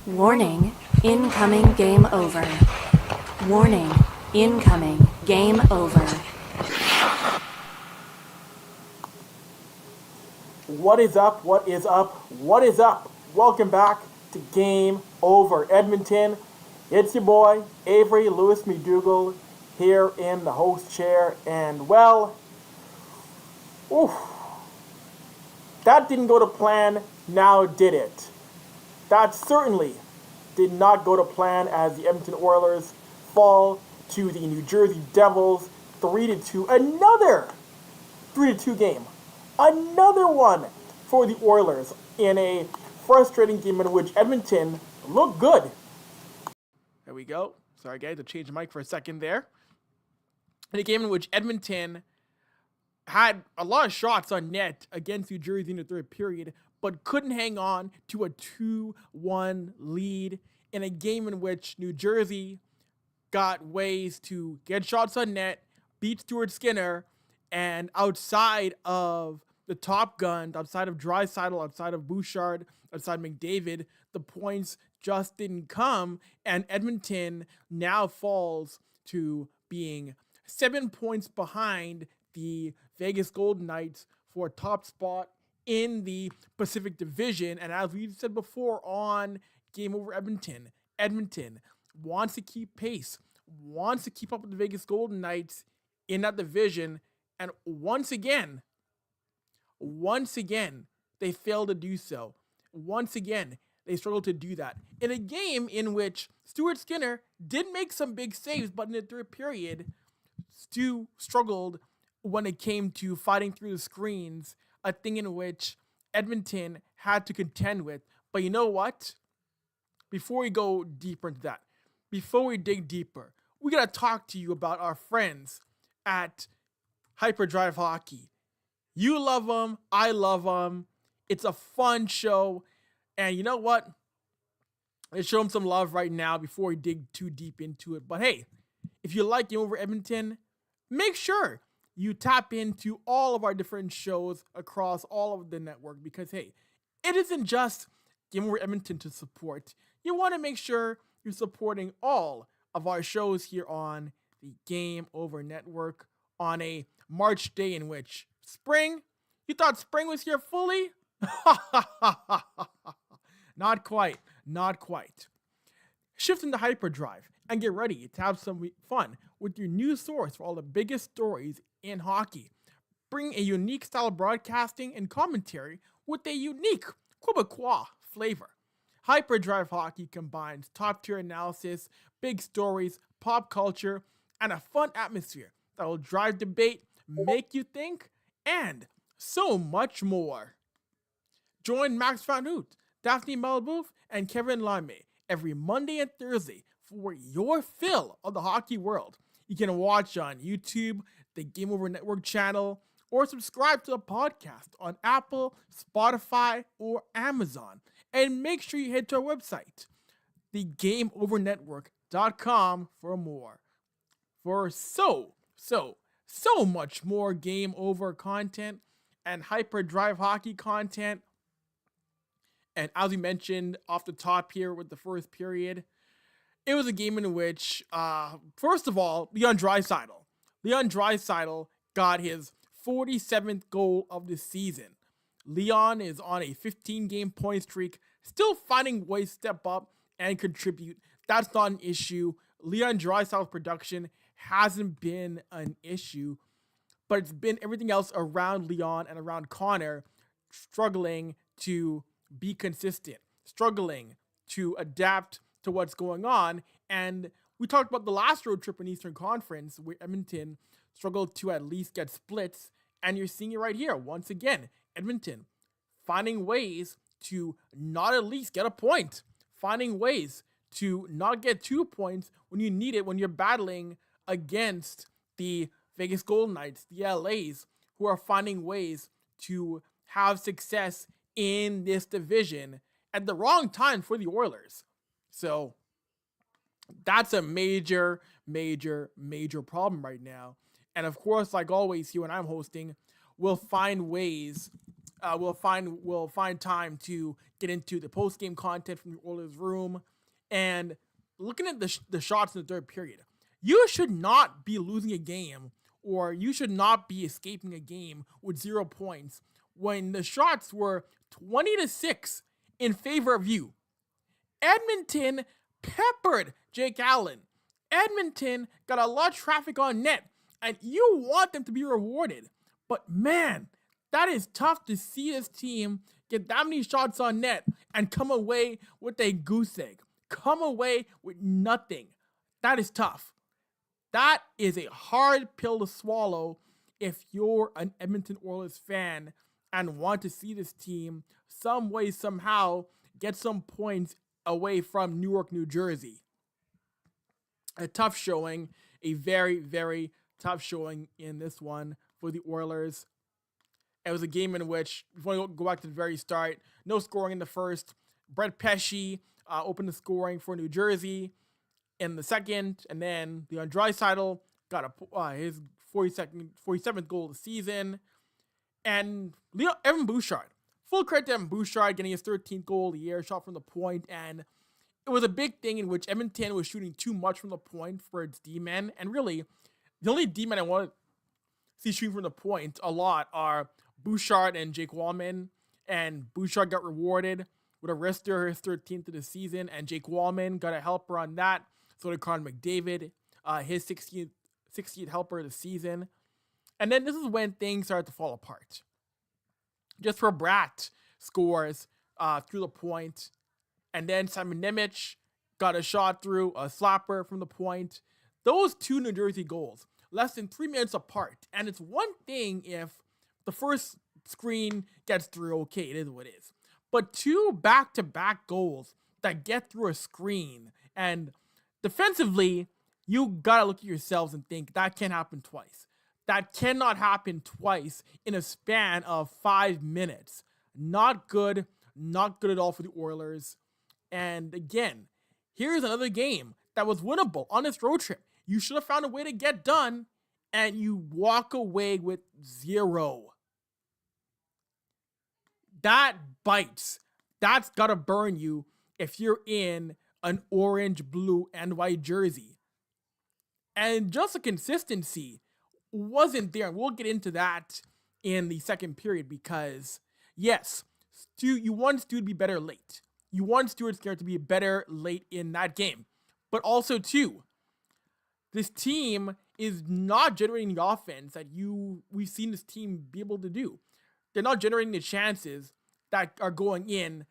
Warning, incoming game over. Warning, incoming game over. What is up? What is up? What is up? Welcome back to Game Over Edmonton. It's your boy, Avry Lewis-McDougall, here in the host chair. And well, that didn't go to plan, now did it? That certainly did not go to plan as the Edmonton Oilers fall to the New Jersey Devils 3-2. Another 3-2 game. Another one for the Oilers in a frustrating game in which Edmonton looked good. There we go. Sorry guys, to change the mic for a second there. In a game in which Edmonton had a lot of shots on net against New Jersey in the third period, but couldn't hang on to a 2-1 lead in a game in which New Jersey got ways to get shots on net, beat Stuart Skinner, and outside of the top guns, outside of Draisaitl, outside of Bouchard, outside McDavid, the points just didn't come, and Edmonton now falls to being 7 points behind the Vegas Golden Knights for a top spot in the Pacific Division. And as we said before on Game Over Edmonton, Edmonton wants to keep pace, wants to keep up with the Vegas Golden Knights in that division. And once again, they failed to do so. Once again, they struggled to do that. In a game in which Stuart Skinner did make some big saves, but in the third period, Stu struggled when it came to fighting through the screens, a thing in which Edmonton had to contend with. But you know what? Before we go deeper into that, before we dig deeper, we got to talk to you about our friends at Hyperdrive Hockey. You love them. I love them. It's a fun show. And you know what? Let's show them some love right now before we dig too deep into it. But hey, if you like Game Over Edmonton, make sure you tap into all of our different shows across all of the network, because hey, it isn't just Game Over Edmonton to support. You want to make sure you're supporting all of our shows here on the Game Over Network on a March day in which spring, you thought spring was here fully? Not quite. Shift into Hyperdrive and get ready to have some fun with your new source for all the biggest stories in hockey. Bring a unique style of broadcasting and commentary with a unique Quebecois flavor. Hyperdrive Hockey combines top-tier analysis, big stories, pop culture, and a fun atmosphere that will drive debate, make you think, and so much more. Join Max Van Hoot, Daphne Malbouf, and Kevin Lame every Monday and Thursday for your fill of the hockey world. You can watch on YouTube, the Game Over Network channel, or subscribe to the podcast on Apple, Spotify, or Amazon. And make sure you head to our website, thegameovernetwork.com, for more. For so much more Game Over content and Hyperdrive Hockey content. And as we mentioned off the top here with the first period, it was a game in which, first of all, Leon Draisaitl got his 47th goal of the season. Leon is on a 15-game point streak, still finding ways to step up and contribute. That's not an issue. Leon Draisaitl's production hasn't been an issue, but it's been everything else around Leon and around Connor struggling to be consistent, struggling to adapt to what's going on. And we talked about the last road trip in Eastern Conference where Edmonton struggled to at least get splits, and you're seeing it right here. Once again, Edmonton finding ways to not at least get a point, finding ways to not get 2 points when you need it, when you're battling against the Vegas Golden Knights, the LAs, who are finding ways to have success in this division at the wrong time for the Oilers. So that's a major problem right now. And of course, like always, here when I'm hosting, we'll find ways we'll find time to get into the post game content from the Oilers room, and looking at the shots in the third period. You should not be losing a game, or you should not be escaping a game with 0 points when the shots were 20-6 in favor of you. Edmonton peppered Jake Allen. Edmonton got a lot of traffic on net, and you want them to be rewarded. But man, that is tough to see this team get that many shots on net and come away with a goose egg. Come away with nothing. That is tough. That is a hard pill to swallow if you're an Edmonton Oilers fan and want to see this team some way, somehow get some points away from Newark, New Jersey. A tough showing, a very, very tough showing in this one for the Oilers. It was a game in which, if you want to go back to the very start, no scoring in the first. Brett Pesce opened the scoring for New Jersey in the second, and then Leon Draisaitl got his 47th goal of the season. And Evan Bouchard, full credit to Evan Bouchard getting his 13th goal of the year, shot from the point, and it was a big thing in which Edmonton was shooting too much from the point for its D-men, and really, the only D-men I want to see shooting from the point a lot are Bouchard and Jake Wallman, and Bouchard got rewarded with a wrister, his 13th of the season, and Jake Wallman got a helper on that. So did Connor McDavid, his 60th helper of the season. And then this is when things started to fall apart. Just for Bratt scores through the point, and then Simon Nemec got a shot through, a slapper from the point. Those two New Jersey goals, less than 3 minutes apart. And it's one thing if the first screen gets through, okay, it is what it is. But two back-to-back goals that get through a screen, and defensively, you gotta look at yourselves and think that can't happen twice. That cannot happen twice in a span of 5 minutes. Not good at all for the Oilers. And again, here's another game that was winnable on this road trip. You should have found a way to get done, and you walk away with 0. That bites. That's gotta burn you if you're in an orange, blue, and white jersey. And just the consistency wasn't there. And we'll get into that in the second period because, yes, you want Stu to be better late. You want Stuart Skinner to be better late in that game. But also, too, this team is not generating the offense that we've seen this team be able to do. They're not generating the chances that are going in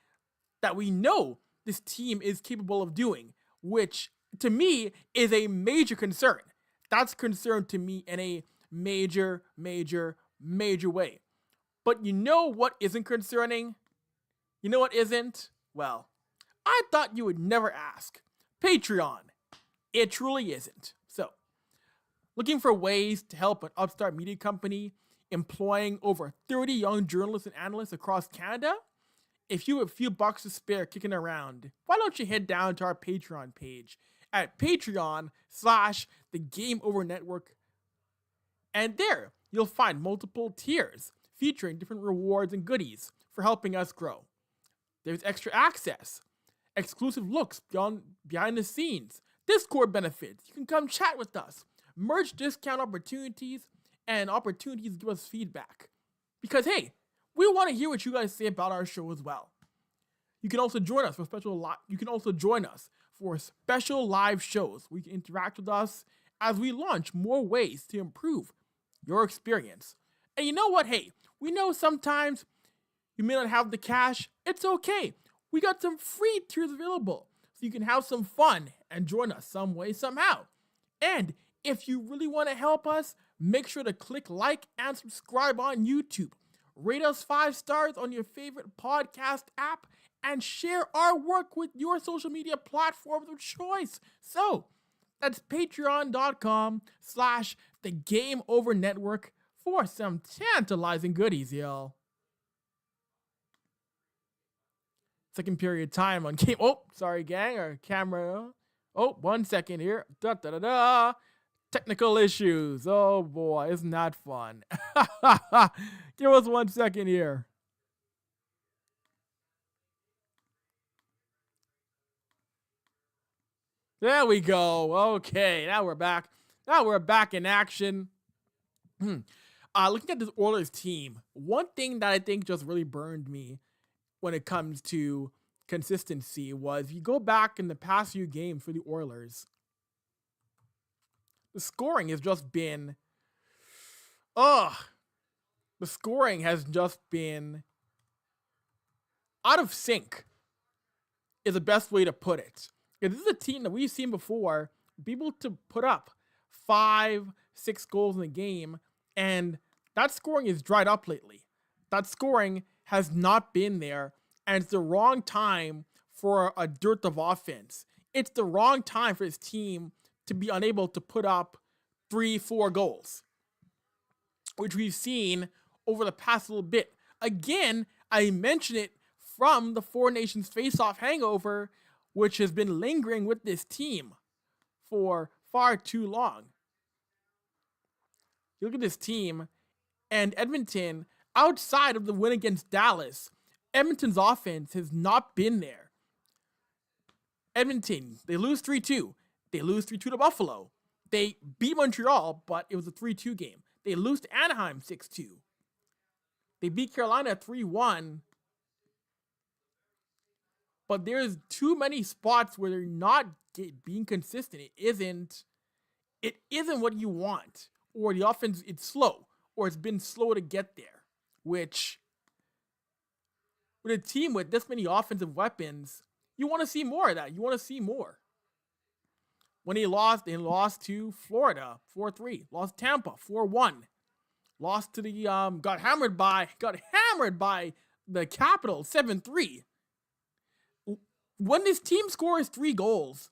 that we know this team is capable of doing, which to me is a major concern. That's a concern to me in a major way. But you know what isn't concerning? You know what isn't? Well, I thought you would never ask. Patreon. It truly isn't. So, looking for ways to help an upstart media company employing over 30 young journalists and analysts across Canada? If you have a few bucks to spare kicking around, why don't you head down to our Patreon page at Patreon/The Game Over Network. And there, you'll find multiple tiers featuring different rewards and goodies for helping us grow. There's extra access, exclusive looks behind the scenes, Discord benefits. You can come chat with us, merch discount opportunities, and opportunities to give us feedback. Because hey, we want to hear what you guys say about our show as well. You can also join us for special live shows where you can interact with us as we launch more ways to improve your experience. And you know what? Hey, we know sometimes you may not have the cash. It's okay. We got some free tiers available so you can have some fun and join us some way, somehow. And if you really want to help us, make sure to click like and subscribe on YouTube. Rate us 5 stars on your favorite podcast app and share our work with your social media platforms of choice. So that's patreon.com/The Game Over Network for some tantalizing goodies, y'all. Second period time on game. Oh, sorry, gang. Our camera. Oh, 1 second here. Technical issues. Oh boy, isn't that fun? Give us 1 second here. There we go. Okay, now we're back. Now we're back in action. Looking at this Oilers team, one thing that I think just really burned me when it comes to consistency was you go back in the past few games for the Oilers, the scoring has just been, the scoring has just been out of sync is the best way to put it. This is a team that we've seen before be able to put up 5-6 goals in a game, and that scoring is dried up lately. That scoring has not been there, and it's the wrong time for a dearth of offense. It's the wrong time for this team to be unable to put up 3-4 goals, which we've seen over the past little bit. Again, I mention it from the Four Nations face-off hangover, which has been lingering with this team for far too long. You look at this team, and Edmonton, outside of the win against Dallas, Edmonton's offense has not been there. Edmonton, they lose 3-2. They lose 3-2 to Buffalo. They beat Montreal, but it was a 3-2 game. They lose to Anaheim 6-2. They beat Carolina 3-1. But there's too many spots where they're not being consistent. It isn't what you want. Or the offense, it's slow. Or it's been slow to get there. Which, with a team with this many offensive weapons, you want to see more of that. You want to see more. When they lost to Florida 4-3. Lost Tampa 4-1. Lost to the got hammered by the Capitals 7-3. When this team scores 3 goals,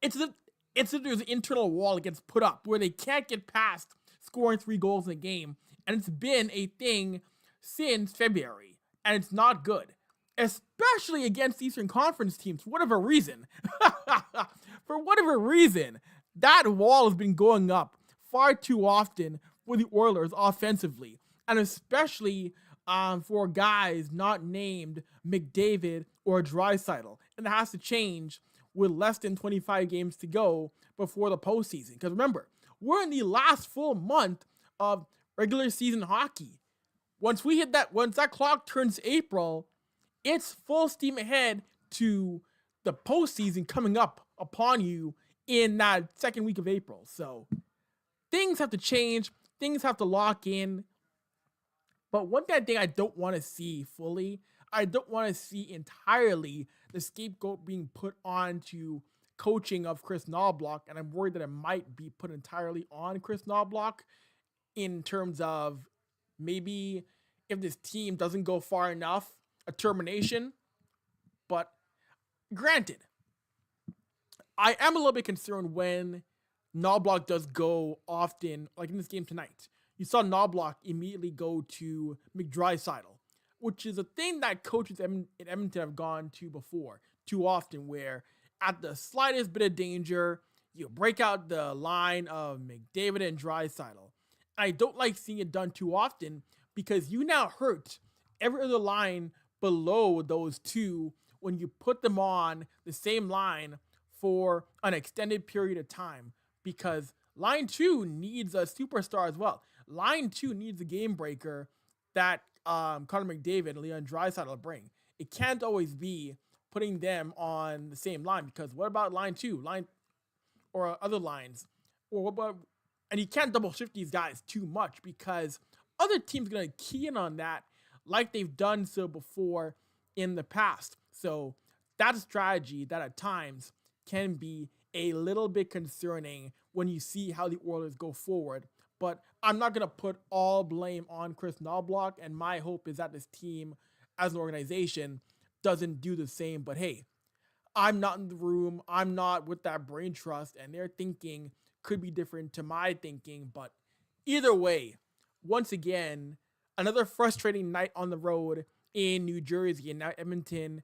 it's that there's an internal wall that gets put up where they can't get past scoring 3 goals in a game, and it's been a thing since February, and it's not good, especially against Eastern Conference teams for whatever reason. For whatever reason, that wall has been going up far too often for the Oilers offensively, and especially for guys not named McDavid or Draisaitl, and it has to change with less than 25 games to go before the postseason. Because remember, we're in the last full month of regular season hockey. Once that clock turns April, it's full steam ahead to the postseason coming up upon you in that second week of April. So things have to change, things have to lock in. But one thing I don't want to see fully, I don't want to see entirely the scapegoat being put onto coaching of Chris Knoblauch, and I'm worried that it might be put entirely on Chris Knoblauch in terms of maybe if this team doesn't go far enough, a termination. But granted, I am a little bit concerned when Knoblauch does go often, like in this game tonight. You saw Knoblauch immediately go to McDraisaitl, which is a thing that coaches in Edmonton have gone to before, too often, where at the slightest bit of danger, you break out the line of McDavid and Draisaitl. I don't like seeing it done too often because you now hurt every other line below those two when you put them on the same line for an extended period of time, because line 2 needs a superstar as well. Line 2 needs a game breaker that Connor McDavid and Leon Draisaitl bring. It can't always be putting them on the same line, because what about line 2, or other lines, or what about, and you can't double shift these guys too much because other teams are gonna key in on that like they've done so before in the past. So that's a strategy that at times can be a little bit concerning when you see how the Oilers go forward. But I'm not going to put all blame on Chris Knoblauch, and my hope is that this team, as an organization, doesn't do the same. But hey, I'm not in the room. I'm not with that brain trust, and their thinking could be different to my thinking. But either way, once again, another frustrating night on the road in New Jersey, and now Edmonton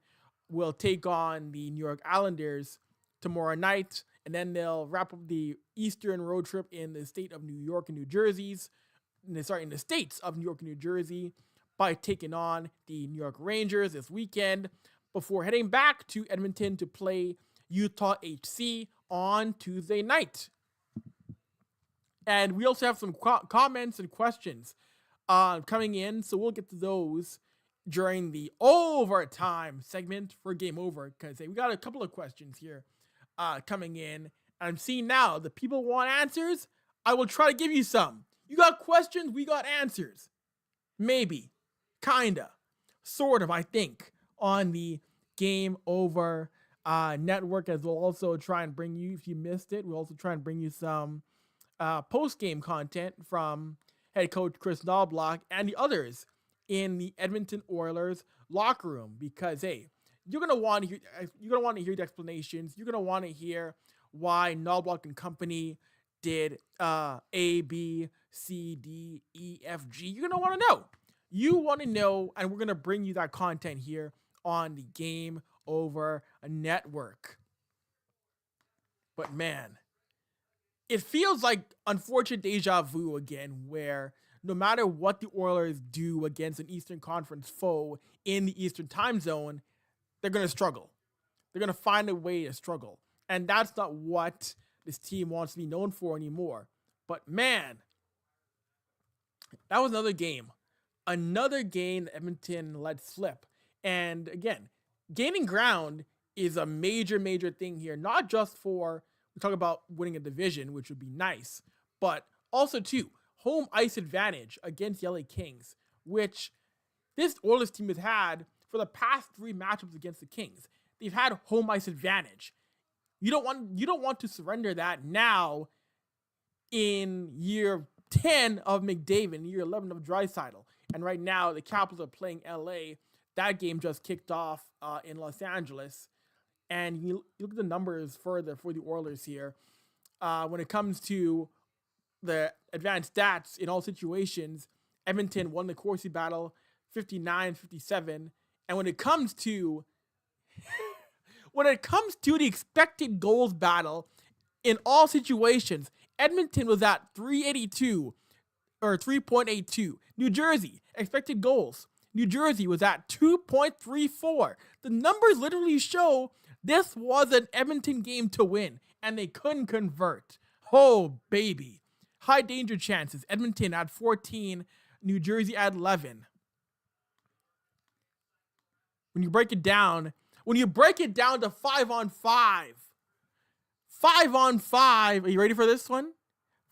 will take on the New York Islanders tomorrow night, and then they'll wrap up the Eastern road trip in the state of New York and New Jersey, in the states of New York and New Jersey, by taking on the New York Rangers this weekend before heading back to Edmonton to play Utah HC on Tuesday night. And we also have some comments and questions coming in, so we'll get to those during the overtime segment for Game Over, because we got a couple of questions here coming in. I'm seeing now the people want answers. I will try to give you some. You got questions, we got answers. Maybe, kinda, sort of, I think, on the Game Over network, as we'll also try and bring you, if you missed it, we'll also try and bring you some post-game content from head coach Chris Knobloch and the others in the Edmonton Oilers locker room, because hey, you're gonna want to hear the explanations. You're gonna want to hear why Knobloch and company did A, B, C, D, E, F, G. You're gonna want to know. You want to know, and we're gonna bring you that content here on the Game Over network. But man, it feels like unfortunate deja vu again, where no matter what the Oilers do against an Eastern Conference foe in the Eastern time zone, they're going to struggle. They're going to find a way to struggle. And that's not what this team wants to be known for anymore. But man, that was another game. Another game that Edmonton let slip. And again, gaining ground is a major, major thing here. Not just for, we talk about winning a division, which would be nice, but also too, home ice advantage against the LA Kings, which this Oilers team has had for the past 3 matchups against the Kings. They've had home ice advantage. You don't want to surrender that now in year 10 of McDavid, year 11 of Draisaitl. And right now, the Capitals are playing LA. That game just kicked off in Los Angeles. And you look at the numbers further for the Oilers here. When it comes to the advanced stats in all situations, Edmonton won the Corsi battle 59-57. And when it comes to the expected goals battle in all situations, Edmonton was at 382 or 3.82. New Jersey, expected goals, New Jersey was at 2.34. The numbers literally show this was an Edmonton game to win, and they couldn't convert. Oh, baby. High danger chances. Edmonton at 14, New Jersey at 11. When you break it down to 5-on-5. 5-on-5. Are you ready for this one?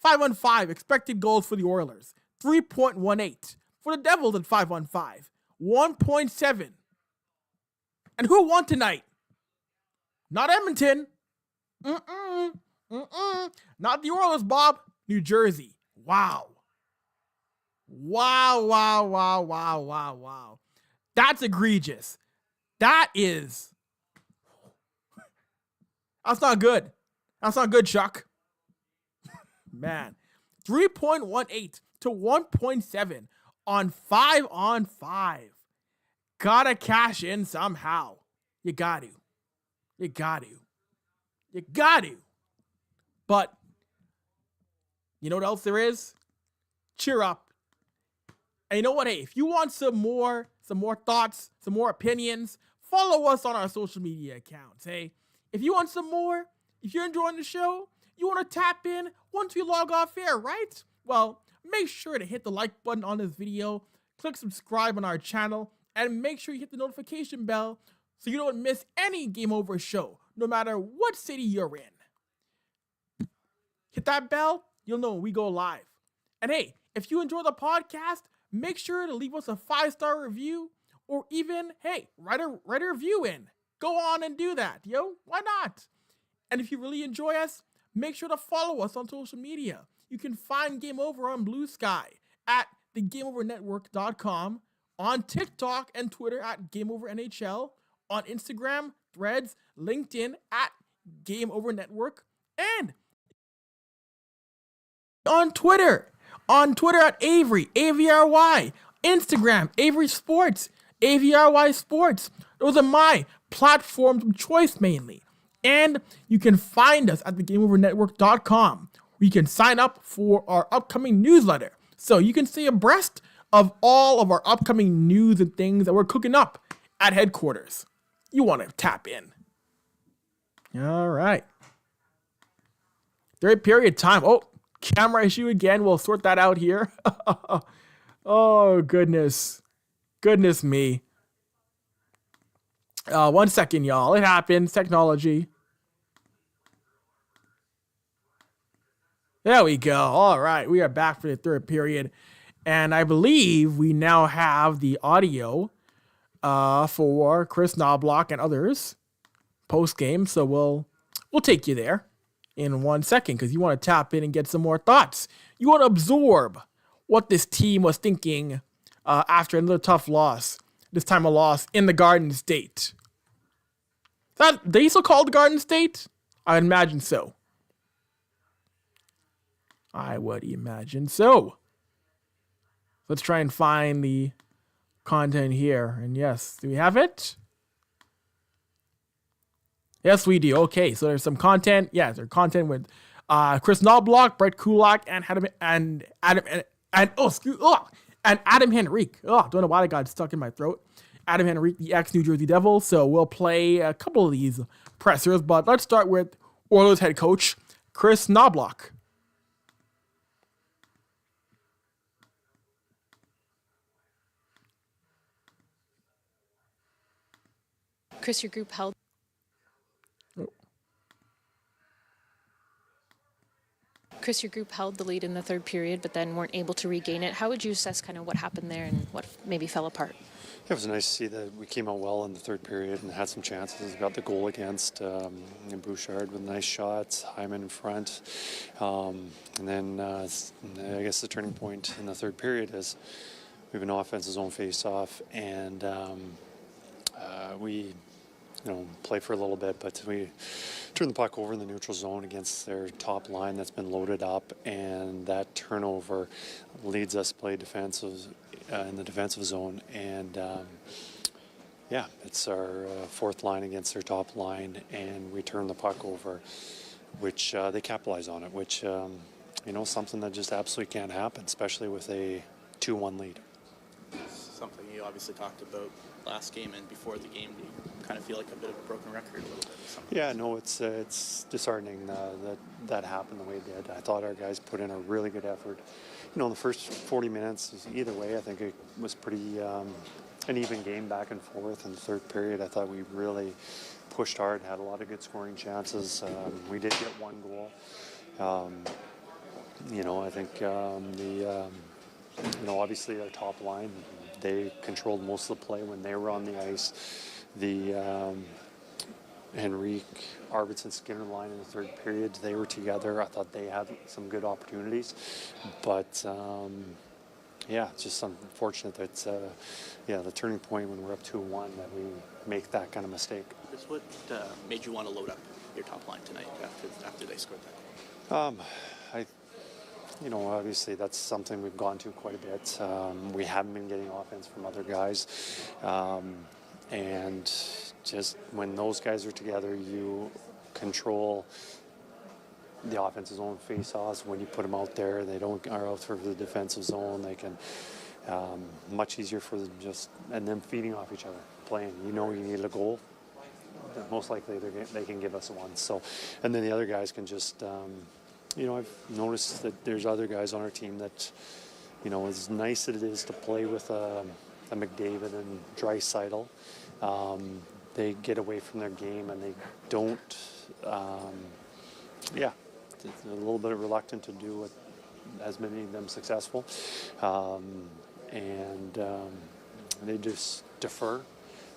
5-on-5 expected goals for the Oilers. 3.18. For the Devils at 5-on-5. 1.7. And who won tonight? Not Edmonton. Not the Oilers, Bob. New Jersey. Wow. Wow. That's egregious. That's not good. That's not good, Chuck. Man. 3.18 to 1.7 on 5-on-5. Gotta cash in somehow. You got to. But you know what else there is? Cheer up. And you know what? Hey, if you want some more thoughts, some more opinions, follow us on our social media accounts. Hey, if you want some more, if you're enjoying the show, you want to tap in once we log off air, right? Well, make sure to hit the like button on this video, click subscribe on our channel, and make sure you hit the notification bell so you don't miss any Game Over show, no matter what city you're in. Hit that bell, you'll know when we go live. And hey, if you enjoy the podcast, make sure to leave us a 5-star review, or even, hey, write a review in. Go on and do that, yo. Why not? And if you really enjoy us, make sure to follow us on social media. You can find Game Over on Blue Sky at thegameovernetwork.com, on TikTok and Twitter at GameOverNHL, on Instagram, Threads, LinkedIn at Game Over Network, and on Twitter at Avry, AVRY, Instagram, Avry Sports, AVRY Sports. Those are my platforms of choice mainly. And you can find us at thegameovernetwork.com, where you can sign up for our upcoming newsletter, so you can stay abreast of all of our upcoming news and things that we're cooking up at headquarters. You want to tap in. All right. Third period time. Oh, camera issue again. We'll sort that out here. Oh, goodness. Goodness me. 1 second, y'all. It happens. Technology. There we go. All right. We are back for the third period. And I believe we now have the audio for Chris Knobloch and others post-game. So we'll take you there in 1 second because you want to tap in and get some more thoughts. You want to absorb what this team was thinking after another tough loss. This time a loss in the Garden State. They still call it the Garden State? I would imagine so. I would imagine so. Let's try and find the content here. And yes, do we have it? Yes, we do. Okay, so there's some content. Yeah, there's content with Chris Knobloch, Brett Kulak, and Adam Henrique. Oh, don't know why that got stuck in my throat. Adam Henrique, the ex-New Jersey Devil. So we'll play a couple of these pressers, but let's start with Oilers head coach Chris Knobloch. Chris, your group held. Chris, your group held the lead in the third period, but then weren't able to regain it. How would you assess kind of what happened there and what maybe fell apart? It was nice to see that we came out well in the third period and had some chances. We got the goal against Bouchard with nice shots, Hyman in front. And then I guess the turning point in the third period is we have an offensive zone face-off, and we play for a little bit, but we turn the puck over in the neutral zone against their top line that's been loaded up, and that turnover leads us to play defensive in the defensive zone, and it's our fourth line against their top line, and we turn the puck over, which they capitalize on it, which something that just absolutely can't happen, especially with a 2-1 lead. Something you obviously talked about last game and before the game. Do you kind of feel like a bit of a broken record a little bit? Yeah, no, it's disheartening that happened the way it did. I thought our guys put in a really good effort. In the first 40 minutes, either way, I think it was pretty an even game back and forth. In the third period, I thought we really pushed hard, had a lot of good scoring chances. We did get one goal. I think obviously our top line, they controlled most of the play when they were on the ice. The Henrique, Arvidsson, Skinner line in the third period, they were together. I thought they had some good opportunities, but it's just unfortunate that the turning point when we're up 2-1 that we make that kind of mistake. Chris, what made you want to load up your top line tonight after they scored that goal? Obviously that's something we've gone to quite a bit. We haven't been getting offense from other guys. And just when those guys are together, you control the offensive zone face-offs. When you put them out there, they are out for the defensive zone. They can much easier for them and them feeding off each other, playing. You need a goal. Most likely they can give us one. So, and then the other guys can just. I've noticed that there's other guys on our team that, as nice as it is to play with a McDavid and Draisaitl, they get away from their game and they don't, they're a little bit reluctant to do what has made them successful. They just defer.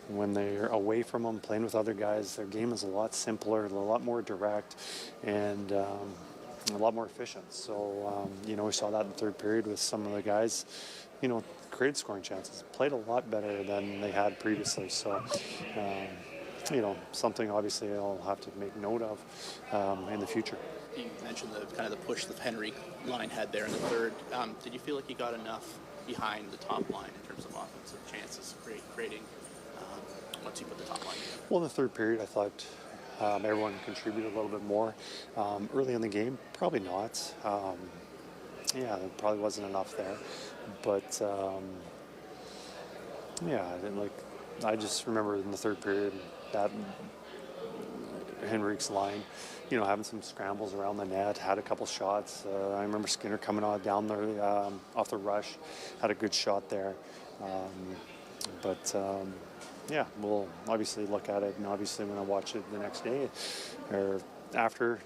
When they're away from them, playing with other guys, their game is a lot simpler, a lot more direct, and a lot more efficient. So, we saw that in the third period with some of the guys, created scoring chances, played a lot better than they had previously. So, something obviously I'll have to make note of in the future. You mentioned the push the Henrique line had there in the third. Did you feel like you got enough behind the top line in terms of offensive chances creating once you put the top line together? Well, in the third period, I thought everyone contributed a little bit more. Early in the game, probably not. There probably wasn't enough there. But, I just remember in the third period that Henrik's line, having some scrambles around the net, had a couple shots. I remember Skinner coming on down there off the rush, had a good shot there. Yeah, we'll obviously look at it, and obviously when I watch it the next day or after,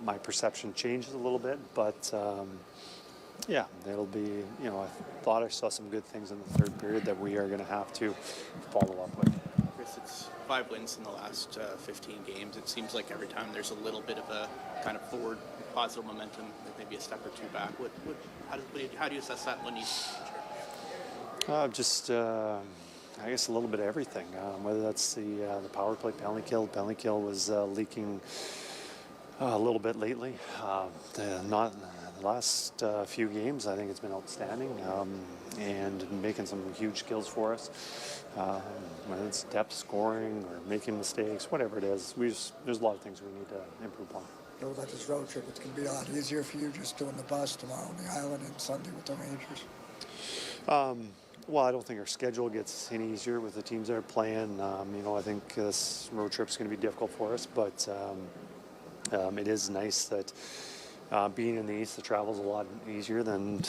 my perception changes a little bit, but yeah, it'll be, I thought I saw some good things in the third period that we are going to have to follow up with. Chris, it's 5 wins in the last 15 games. It seems like every time there's a little bit of a kind of forward positive momentum, maybe a step or two back. How do you assess that when you? I guess a little bit of everything. Whether that's the power play penalty kill was leaking a little bit lately. Not the last few games, I think it's been outstanding and making some huge kills for us. Whether it's depth scoring or making mistakes, whatever it is, there's a lot of things we need to improve on. Know that this road trip, it's going to be a lot easier for you just doing the bus tomorrow on the island and Sunday with the Rangers. Well, I don't think our schedule gets any easier with the teams that are playing. I think this road trip is going to be difficult for us, but it is nice that being in the East, the travel's a lot easier than,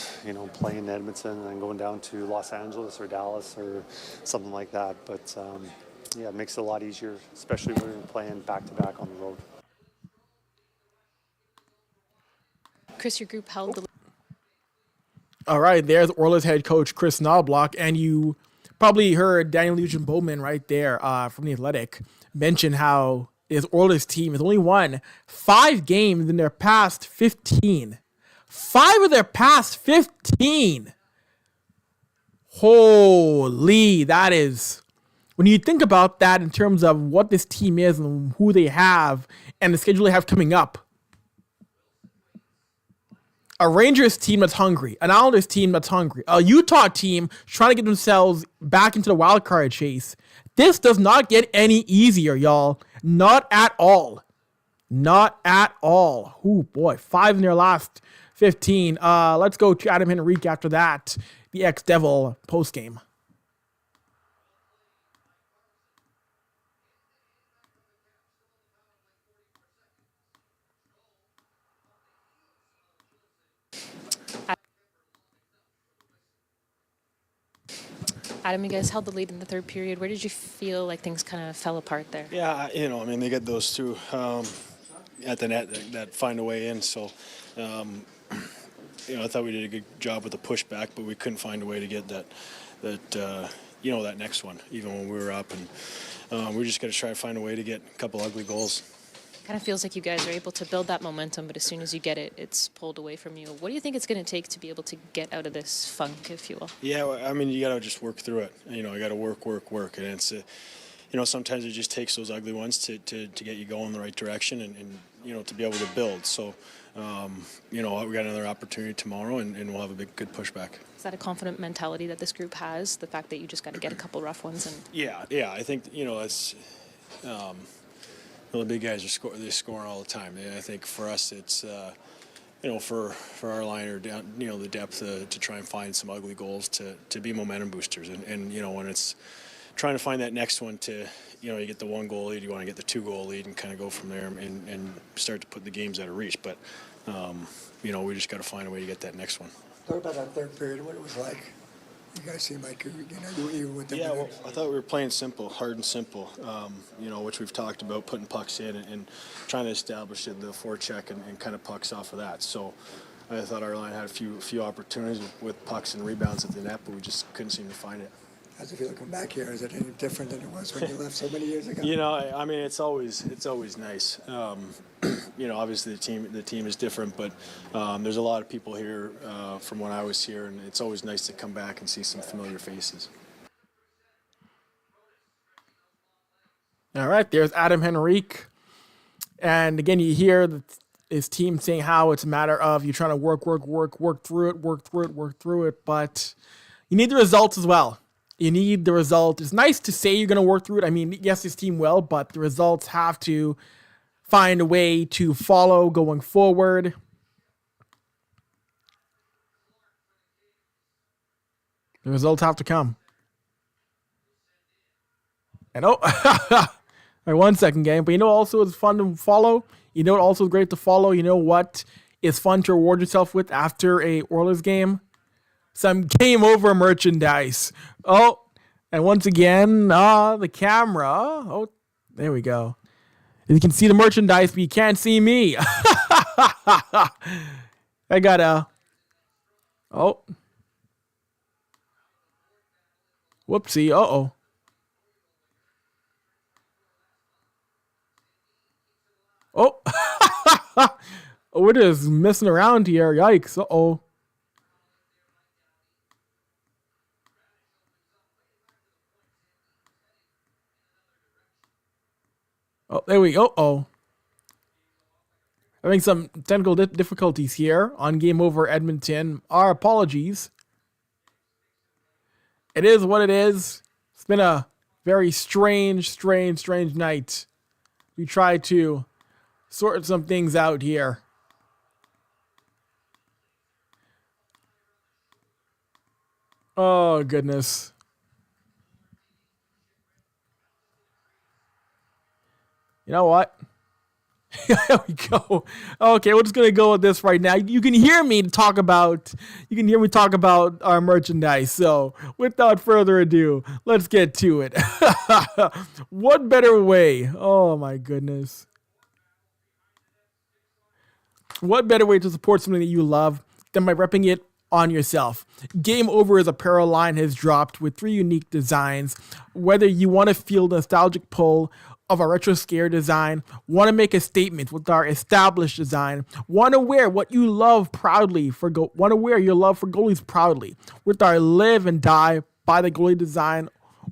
playing in Edmonton and then going down to Los Angeles or Dallas or something like that. But, yeah, it makes it a lot easier, especially when we're playing back-to-back on the road. Chris, your group held the. All right, there's Oilers head coach Chris Knobloch, and you probably heard Daniel Nugent-Bowman right there from The Athletic mention how his Oilers team has only won 5 games in their past 15. 5 of their past 15. Holy, that is... When you think about that in terms of what this team is and who they have and the schedule they have coming up, a Rangers team that's hungry, an Islanders team that's hungry, a Utah team trying to get themselves back into the wild card chase. This does not get any easier, y'all. Not at all. Not at all. Oh boy, 5 in their last 15. Let's go to Adam Henrique after that. The ex-Devil postgame. Adam, you guys held the lead in the third period. Where did you feel like things kind of fell apart there? Yeah, they get those two at the net that find a way in. So, I thought we did a good job with the pushback, but we couldn't find a way to get that next one, even when we were up. And we just got to try to find a way to get a couple ugly goals. Kind of feels like you guys are able to build that momentum, but as soon as you get it, it's pulled away from you. What do you think it's going to take to be able to get out of this funk, if you will? Yeah, you got to just work through it. You got to work. And it's, sometimes it just takes those ugly ones to get you going in the right direction and to be able to build. So, we got another opportunity tomorrow, and we'll have a good pushback. Is that a confident mentality that this group has, the fact that you just got to get a couple rough ones? And Yeah, I think, it's... the big guys they're scoring all the time. And I think for us, it's for our liner down, the depth to try and find some ugly goals to be momentum boosters. And when it's trying to find that next one to you get the 1-goal lead, you want to get the 2-goal lead and kind of go from there and start to put the games out of reach. But we just got to find a way to get that next one. Talk about that third period, what it was like. You guys seem like you were with them. Yeah, well, I thought we were playing simple, hard and simple, which we've talked about, putting pucks in and trying to establish the forecheck and kind of pucks off of that. So I thought our line had a few opportunities with pucks and rebounds at the net, but we just couldn't seem to find it. How's it feel to come back here? Is it any different than it was when you left so many years ago? It's always nice. Obviously the team is different, but there's a lot of people here from when I was here, and it's always nice to come back and see some familiar faces. All right, there's Adam Henrique. And again, you hear his team saying how it's a matter of you trying to work through it, but you need the results as well. You need the result. It's nice to say you're going to work through it. I mean, yes, this team will, but the results have to find a way to follow going forward. The results have to come. And All right, 1 second, gang. But you know what also is fun to follow? You know what also is great to follow? You know what is fun to reward yourself with after a Oilers game? Some Game Over merchandise. Oh, and once again, the camera. Oh, there we go. You can see the merchandise, but you can't see me. I got a... Oh. Whoopsie. Uh-oh. Oh. Oh, we're just messing around here. Yikes. Uh-oh. Oh, there we go. Oh. Having some technical difficulties here on Game Over Edmonton. Our apologies. It is what it is. It's been a very strange night. We tried to sort some things out here. Oh, goodness. You know what? There we go. Okay, we're just gonna go with this right now. You can hear me talk about our merchandise. So, without further ado, let's get to it. What better way? Oh my goodness. What better way to support something that you love than by repping it on yourself? Game Over's apparel line has dropped with 3 unique designs. Whether you want to feel the nostalgic pull of our retro scare design, want to make a statement with our established design, want to wear what you love proudly want to wear your love for goalies proudly with our live and die by the goalie design,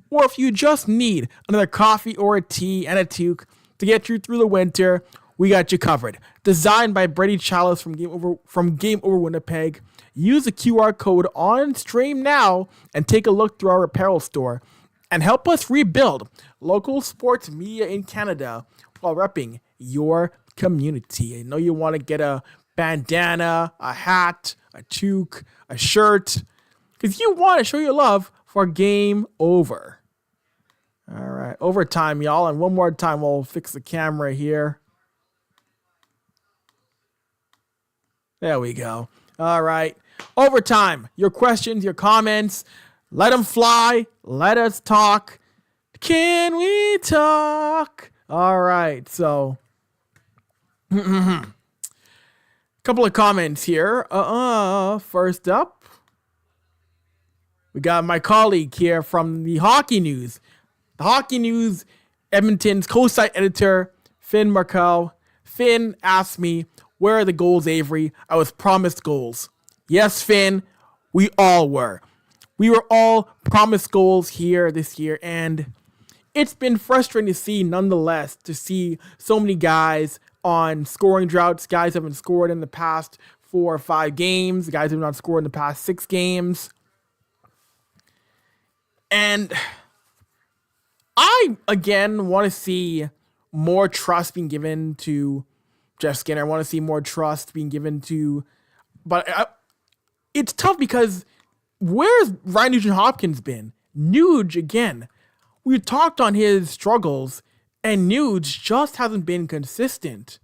or if you just need another coffee or a tea and a toque to get you through the winter, we got you covered. Designed by Brady Chalice from Game Over Winnipeg. Use the QR code on stream now and take a look through our apparel store and help us rebuild local sports media in Canada while repping your community. I know you want to get a bandana, a hat, a toque, a shirt, because you want to show your love for Game Over. All right, overtime, y'all. And one more time, we'll fix the camera here. There we go. All right, overtime. Your questions, your comments, let them fly. Let us talk. Can we talk? All right, so couple of comments here. First up, we got my colleague here from the Hockey News. The Hockey News, Edmonton's co-site editor, Finn Markel. Finn asked me, where are the goals, Avry? I was promised goals. Yes, Finn, we all were. We were all promised goals here this year, and it's been frustrating to see, nonetheless, to see so many guys on scoring droughts. Guys haven't scored in the past 4 or 5 games. Guys have not scored in the past 6 games. And I, again, want to see more trust being given to Jeff Skinner. I want to see more trust being given to... But it's tough because where's Ryan Nugent-Hopkins been? Nuge, again. We talked on his struggles, and Nuge just hasn't been consistent.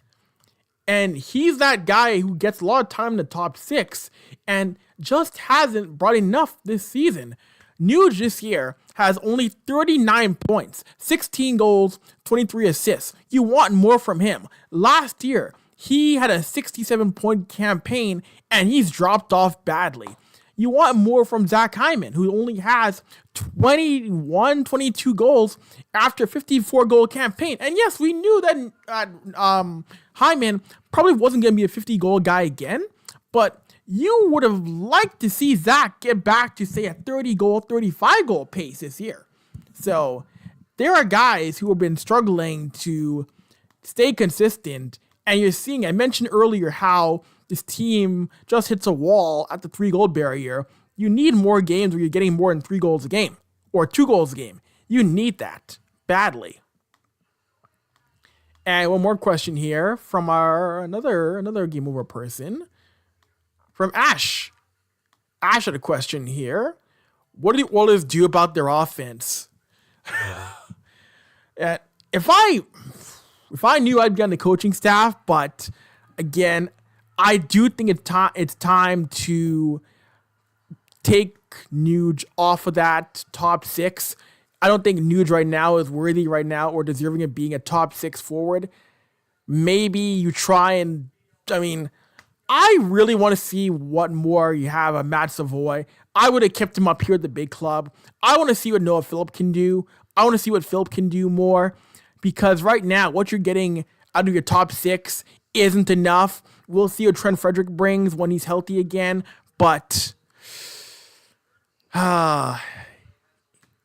And he's that guy who gets a lot of time in the top 6 and just hasn't brought enough this season. Nuge this year has only 39 points, 16 goals, 23 assists. You want more from him. Last year, he had a 67-point campaign, and he's dropped off badly. You want more from Zach Hyman, who only has 22 goals after a 54-goal campaign. And yes, we knew that Hyman probably wasn't going to be a 50-goal guy again, but you would have liked to see Zach get back to, say, a 30-goal, 35-goal pace this year. So there are guys who have been struggling to stay consistent, and you're seeing, I mentioned earlier how this team just hits a wall at the 3-goal barrier. You need more games where you're getting more than 3 goals a game or 2 goals a game. You need that badly. And one more question here from our another Game Over person, from Ash. Ash had a question here. What do the Oilers do about their offense? if I knew I'd be on the coaching staff, but again, I do think it's time to take Nuge off of that top 6. I don't think Nuge right now is worthy right now or deserving of being a top 6 forward. Maybe you try and, I really want to see what more you have of Matt Savoy. I would have kept him up here at the big club. I want to see what Noah Phillip can do. I want to see what Phillip can do more, because right now, what you're getting out of your top 6 isn't enough. We'll see what Trent Frederick brings when he's healthy again, but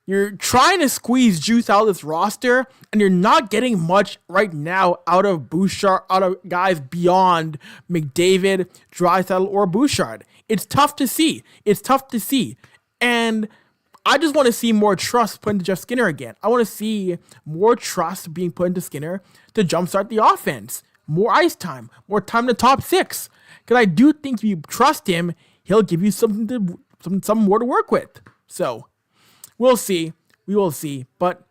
you're trying to squeeze juice out of this roster, and you're not getting much right now out of Bouchard, out of guys beyond McDavid, Draisaitl, or Bouchard. It's tough to see. And I just want to see more trust put into Jeff Skinner again. I want to see more trust being put into Skinner to jumpstart the offense. More ice time, more time in the top 6. Because I do think if you trust him, he'll give you something more to work with. So we'll see. We will see. But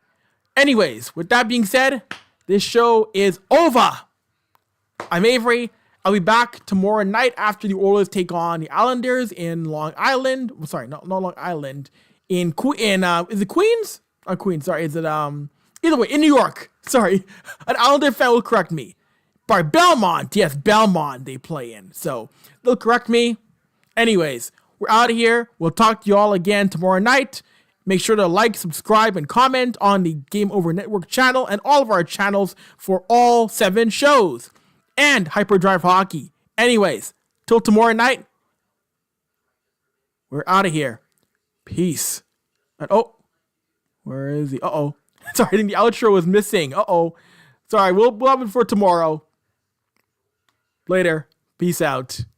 anyways, with that being said, this show is over. I'm Avery. I'll be back tomorrow night after the Oilers take on the Islanders in Long Island. Sorry, not Long Island. Is it Queens? Queens, sorry. Is it, either way, in New York. Sorry. An Islander fan will correct me. By Belmont. Yes, Belmont they play in. So, they'll correct me. Anyways, we're out of here. We'll talk to you all again tomorrow night. Make sure to like, subscribe, and comment on the Game Over Network channel and all of our channels for all 7 shows. And Hyperdrive Hockey. Anyways, till tomorrow night, we're out of here. Peace. And where is he? Sorry, I think the outro was missing. Sorry, we'll have it for tomorrow. Later. Peace out.